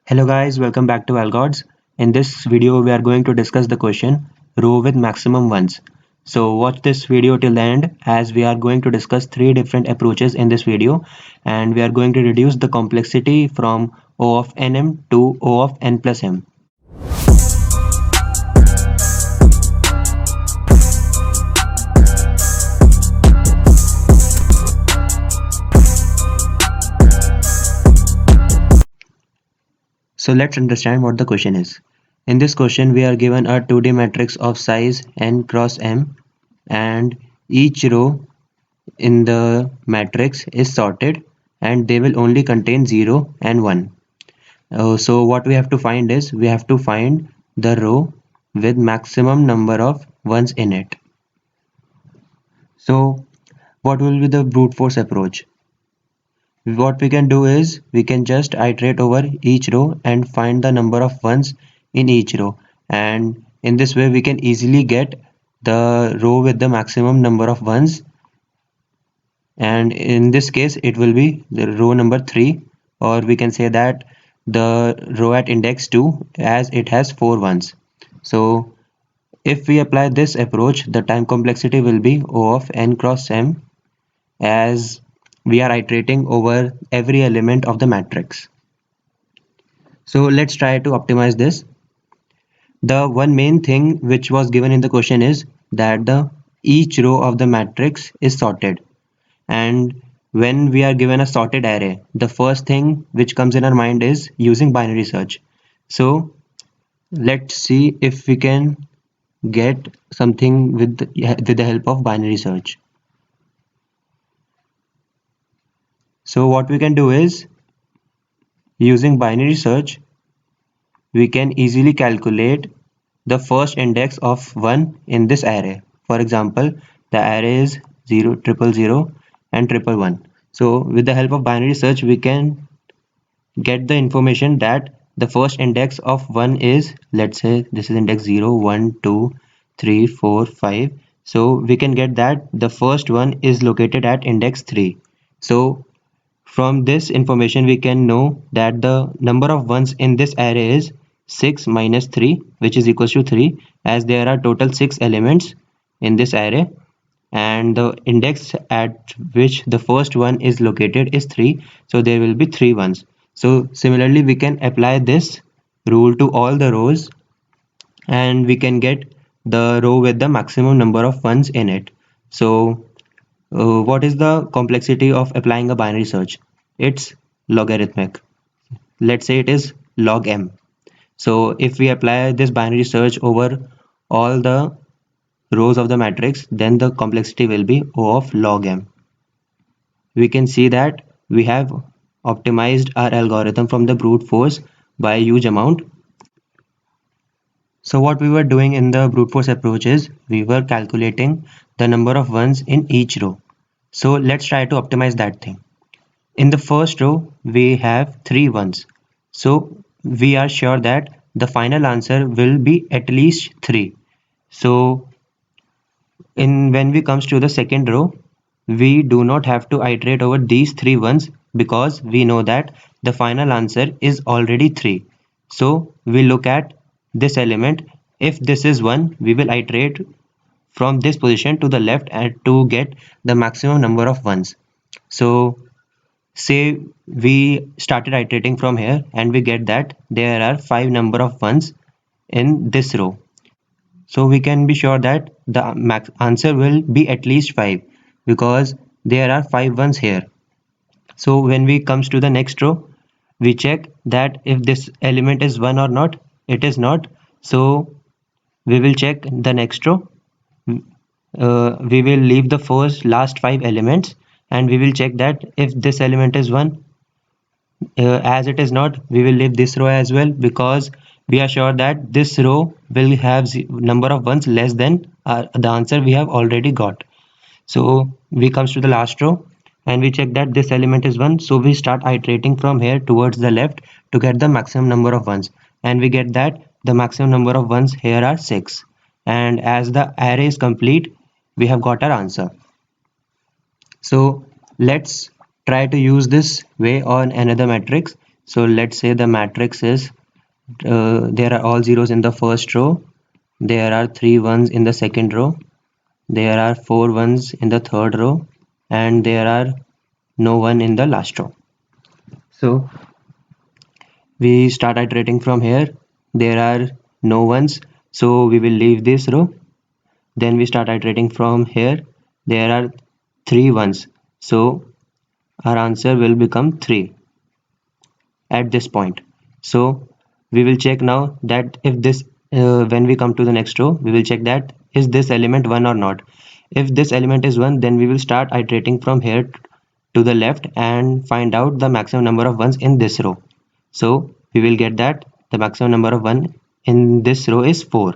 Hello guys, welcome back to Algods. In this video, we are going to discuss the question row with maximum ones. So watch this video till the end as we are going to discuss three different approaches in this video and we are going to reduce the complexity from O of nm to O of n plus m. So let's understand what the question is. In this question, we are given a 2D matrix of size n cross m and each row in the matrix is sorted and they will only contain 0 and 1. So what we have to find is we have to find the row with maximum number of ones in it. So what will be the brute force approach? What we can do is we can just iterate over each row and find the number of ones in each row, and in this way we can easily get the row with the maximum number of ones, and in this case it will be the row number 3, or we can say that the row at index 2 as it has 4 ones. So if we apply this approach, the time complexity will be O of n cross m as we are iterating over every element of the matrix. So let's try to optimize this. The one main thing which was given in the question is that the each row of the matrix is sorted, and when we are given a sorted array, the first thing which comes in our mind is using binary search. So let's see if we can get something with the help of binary search. So what we can do is, using binary search, we can easily calculate the first index of 1 in this array. For example, the array is 0, 000 and 111. So with the help of binary search, we can get the information that the first index of 1 is, let's say this is index 0, 1, 2, 3, 4, 5. So we can get that the first one is located at index 3. So from this information we can know that the number of ones in this array is 6 minus 3, which is equals to 3, as there are total 6 elements in this array and the index at which the first one is located is 3, so there will be 3 ones. So similarly we can apply this rule to all the rows and we can get the row with the maximum number of ones in it. So what is the complexity of applying a binary search? It's logarithmic. Let's say it is log m. So if we apply this binary search over all the rows of the matrix, then the complexity will be O of log m. We can see that we have optimized our algorithm from the brute force by a huge amount. So what we were doing in the brute force approach is we were calculating the number of ones in each row. So let's try to optimize that thing. In the first row, we have 3 ones. So we are sure that the final answer will be at least 3. So when we comes to the second row, we do not have to iterate over these 3 ones because we know that the final answer is already 3. So we look at this element. If this is 1, we will iterate from this position to the left and to get the maximum number of ones. So say we started iterating from here and we get that there are 5 number of ones in this row. So we can be sure that the max answer will be at least 5 because there are 5 ones here. So when we comes to the next row, we check that if this element is 1 or not. It is not. So we will check the next row. We will leave the first last 5 elements and we will check that if this element is 1. As it is not, we will leave this row as well because we are sure that this row will have number of ones less than the answer we have already got. So we comes to the last row and we check that this element is 1, so we start iterating from here towards the left to get the maximum number of ones, and we get that the maximum number of ones here are 6, and as the array is complete we have got our answer. So let's try to use this way on another matrix. So let's say the matrix is there are all zeros in the first row, there are 3 ones in the second row, there are 4 ones in the third row, and there are no one in the last row. So we start iterating from here. There are no ones, so we will leave this row. Then we start iterating from here. There are 3 ones, so our answer will become 3 at this point. So we will check now that if this when we come to the next row, we will check that is this element 1 or not. If this element is 1, then we will start iterating from here to the left and find out the maximum number of ones in this row. So we will get that the maximum number of 1 in this row is 4.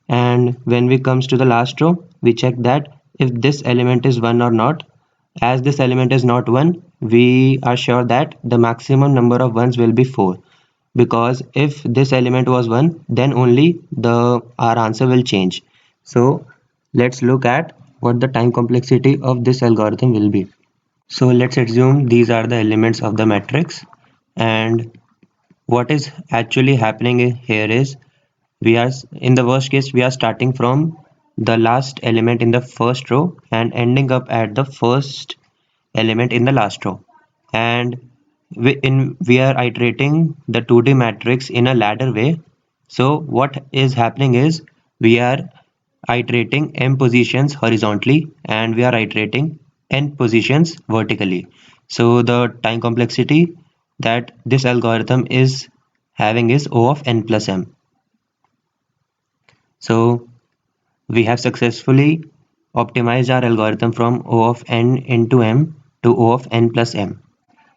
And when we comes to the last row, we check that if this element is 1 or not. As this element is not 1, we are sure that the maximum number of ones will be 4, because if this element was 1, then only our answer will change. So let's look at what the time complexity of this algorithm will be. So let's assume these are the elements of the matrix, and what is actually happening here is we are in the worst case we are starting from the last element in the first row and ending up at the first element in the last row, and we are iterating the 2D matrix in a ladder way. So what is happening is we are iterating m positions horizontally and we are iterating n positions vertically. So the time complexity that this algorithm is having is O of n plus m. So we have successfully optimized our algorithm from O of n into m to O of n plus m.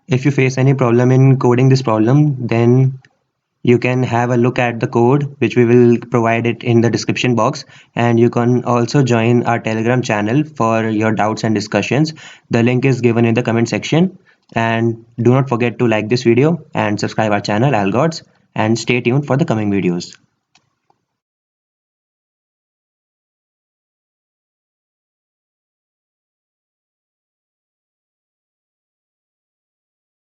If you face any problem in coding this problem, then you can have a look at the code, which we will provide it in the description box, and you can also join our Telegram channel for your doubts and discussions. The link is given in the comment section, and do not forget to like this video and subscribe our channel Algots, and stay tuned for the coming videos.